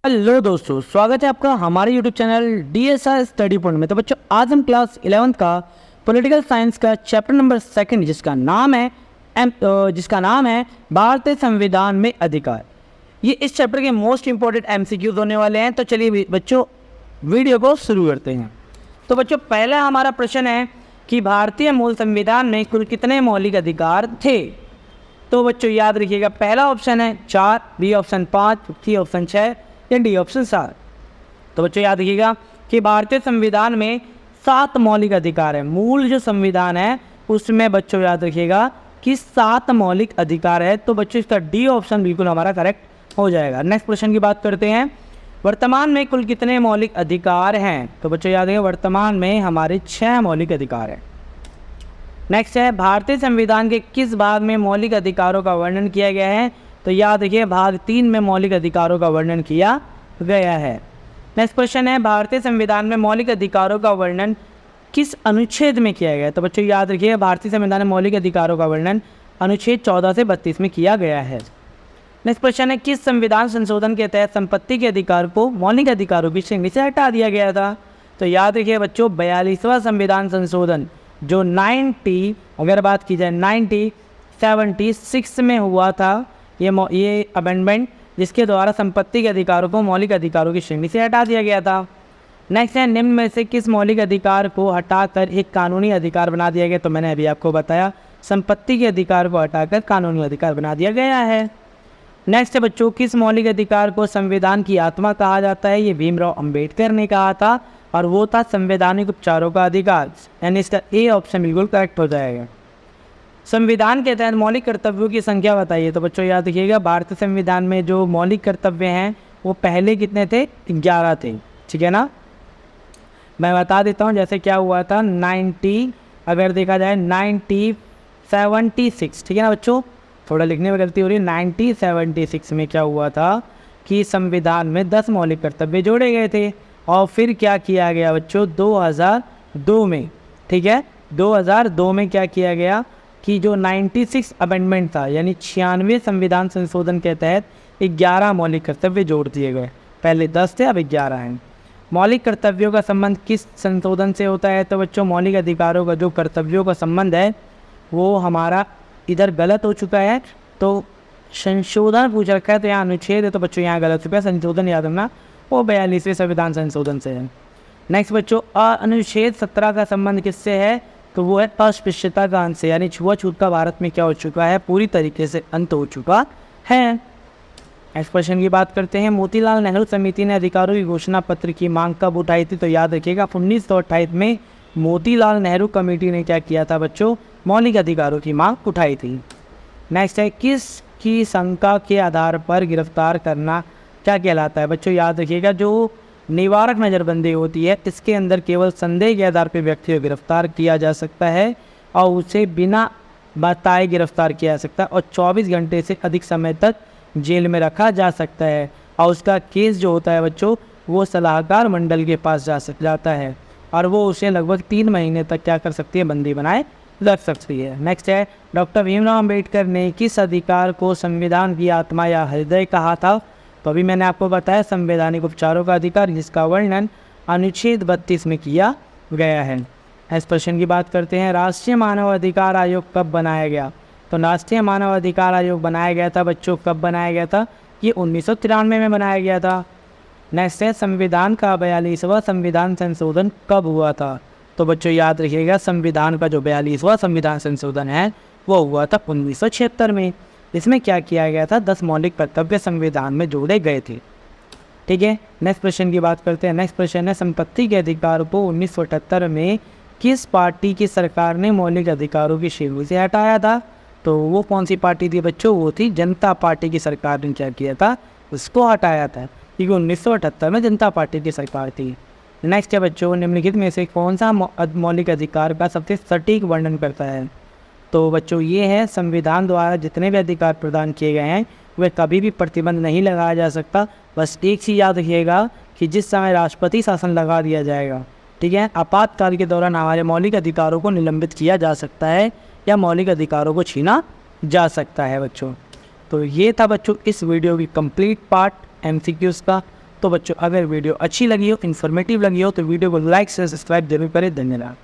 Hello दोस्तों, स्वागत है आपका हमारे YouTube channel DSR study point में। तो बच्चों, आज हम क्लास 11th का पॉलिटिकल साइंस का चैप्टर नंबर 2 जिसका नाम है भारतीय संविधान में अधिकार। ये इस चैप्टर के मोस्ट इंपॉर्टेंट MCQs होने वाले हैं। तो चलिए बच्चों, वीडियो को शुरू करते हैं। तो बच्चों, पहला हमारा प्रश्न है कि भारतीय मूल संविधान में कुल कितने मौलिक अधिकार थे। तो बच्चों याद रखिएगा, पहला ऑप्शन है 4, बी ऑप्शन 5, सी ऑप्शन 6 या डी ऑप्शन 7। तो बच्चों याद रखिएगा कि भारतीय संविधान में 7 मौलिक अधिकार है। मूल जो संविधान है उसमें बच्चों याद रखिएगा कि 7 मौलिक अधिकार है। तो बच्चों इसका डी ऑप्शन बिल्कुल हमारा करेक्ट हो जाएगा। नेक्स्ट प्रश्न की बात करते हैं, वर्तमान में कुल कितने मौलिक अधिकार हैं। तो बच्चों याद रखिएगा, वर्तमान में हमारे 6 मौलिक अधिकार हैं। नेक्स्ट है, भारतीय संविधान के किस भाग में मौलिक अधिकारों का वर्णन किया गया है। तो याद रखिए, भाग 3 में मौलिक अधिकारों का वर्णन किया गया है। नेक्स्ट क्वेश्चन है, भारतीय संविधान में मौलिक अधिकारों का वर्णन किस अनुच्छेद में किया गया है। तो बच्चों याद रखिए, भारतीय संविधान में मौलिक अधिकारों का वर्णन अनुच्छेद 14 से 32 में किया गया है। नेक्स्ट क्वेश्चन है, किस संविधान संशोधन के तहत संपत्ति के अधिकार को मौलिक अधिकारों की श्रेणी से हटा दिया गया था। तो याद रखिए बच्चों, 42वां संविधान संशोधन जो अगर बात की जाए 1976 में हुआ था, ये अमेंडमेंट जिसके द्वारा संपत्ति के अधिकारों को मौलिक अधिकारों की श्रेणी से हटा दिया गया था। नेक्स्ट है, निम्न में से किस मौलिक अधिकार को हटाकर एक कानूनी अधिकार बना दिया गया। तो मैंने अभी आपको बताया, संपत्ति के अधिकार को हटाकर कानूनी अधिकार बना दिया गया है। नेक्स्ट है बच्चों, किस मौलिक अधिकार को संविधान की आत्मा कहा जाता है। ये भीमराव अंबेडकर ने कहा था और वो था संवैधानिक उपचारों का अधिकार, यानी इसका ए ऑप्शन बिल्कुल करेक्ट हो जाएगा। संविधान के तहत मौलिक कर्तव्यों की संख्या बताइए। तो बच्चों याद रखिएगा, भारतीय संविधान में जो मौलिक कर्तव्य हैं वो पहले कितने थे, 11 थे। ठीक है ना, मैं बता देता हूँ। जैसे क्या हुआ था, अगर देखा जाए 1976, ठीक है ना बच्चों, थोड़ा लिखने में गलती हो रही है। 1976 में क्या हुआ था कि संविधान में 10 मौलिक कर्तव्य जोड़े गए थे। और फिर क्या किया गया बच्चों, 2002 में, ठीक है, 2002 में क्या किया गया कि जो 96 अमेंडमेंट था, यानी 96 संविधान संशोधन के तहत 11 मौलिक कर्तव्य जोड़ दिए गए। पहले 10 थे, अब 11 हैं। मौलिक कर्तव्यों का संबंध किस संशोधन से होता है। तो बच्चों, मौलिक अधिकारों का जो कर्तव्यों का संबंध है वो हमारा इधर गलत हो चुका है। तो संशोधन पूछ रखा है, तो यहाँ अनुच्छेद है, तो बच्चों यहाँ गलत हो गया। संशोधन याद रखना, वो 42वें संविधान संशोधन से है। नेक्स्ट बच्चों, अनुच्छेद 17 का संबंध किससे है। तो वो है अस्पृश्यता का अंत से, यानी छुआछूत का भारत में क्या हो चुका है, पूरी तरीके से अंत हो चुका है। नेक्स्ट क्वेश्चन की बात करते हैं, मोतीलाल नेहरू समिति ने अधिकारों की घोषणा पत्र की मांग कब उठाई थी। तो याद रखिएगा, 1928 में मोतीलाल नेहरू कमेटी ने क्या किया था बच्चों, मौलिक अधिकारों की मांग उठाई थी। नेक्स्ट है, किसकी शंका के आधार पर गिरफ्तार करना क्या कहलाता है। बच्चों याद रखिएगा, जो निवारक नज़रबंदी होती है, इसके अंदर केवल संदेह के आधार पर व्यक्ति को गिरफ्तार किया जा सकता है और उसे बिना बताए गिरफ्तार किया जा सकता है और 24 घंटे से अधिक समय तक जेल में रखा जा सकता है। और उसका केस जो होता है बच्चों, वो सलाहकार मंडल के पास जाता है और वो उसे लगभग 3 महीने तक क्या कर सकती है, बंदी बनाए रख सकती है। नेक्स्ट है, डॉक्टर भीमराव अंबेडकर ने किस अधिकार को संविधान की आत्मा या हृदय कहा था। तो अभी मैंने आपको बताया, संवैधानिक उपचारों का अधिकार, जिसका वर्णन अनुच्छेद 32 में किया गया है। इस प्रश्न की बात करते हैं, राष्ट्रीय मानव अधिकार आयोग कब बनाया गया। तो राष्ट्रीय मानव अधिकार आयोग बनाया गया था बच्चों, कब बनाया गया था, ये 1993 में बनाया गया था। नेक्स्ट है, संविधान का 42वां संविधान संशोधन कब हुआ था। तो बच्चों याद रखिएगा, संविधान का जो 42वां संविधान संशोधन है वो हुआ था 1976 में। इसमें क्या किया गया था, 10 मौलिक कर्तव्य संविधान में जोड़े गए थे। ठीक है, नेक्स्ट प्रश्न की बात करते हैं। नेक्स्ट प्रश्न है, संपत्ति के अधिकार को 1978 में किस पार्टी की सरकार ने मौलिक अधिकारों की श्रेणी से हटाया था। तो वो कौन सी पार्टी थी बच्चों, वो थी जनता पार्टी की सरकार ने क्या किया था, उसको हटाया था, क्योंकि 1978 में जनता पार्टी की सरकार थी। नेक्स्ट है बच्चों, निम्नलिखित में से कौन सा मौलिक अधिकार का सबसे सटीक वर्णन करता है। तो बच्चों ये है, संविधान द्वारा जितने भी अधिकार प्रदान किए गए हैं वे कभी भी प्रतिबंध नहीं लगाया जा सकता। बस एक चीज़ याद रखिएगा कि जिस समय राष्ट्रपति शासन लगा दिया जाएगा, ठीक है, आपातकाल के दौरान हमारे मौलिक अधिकारों को निलंबित किया जा सकता है या मौलिक अधिकारों को छीना जा सकता है बच्चों। तो ये था बच्चों इस वीडियो की कंप्लीट पार्ट MCQs का। तो बच्चों अगर वीडियो अच्छी लगी हो, इन्फॉर्मेटिव लगी हो तो वीडियो को लाइक से सब्सक्राइब जरूर करें। धन्यवाद।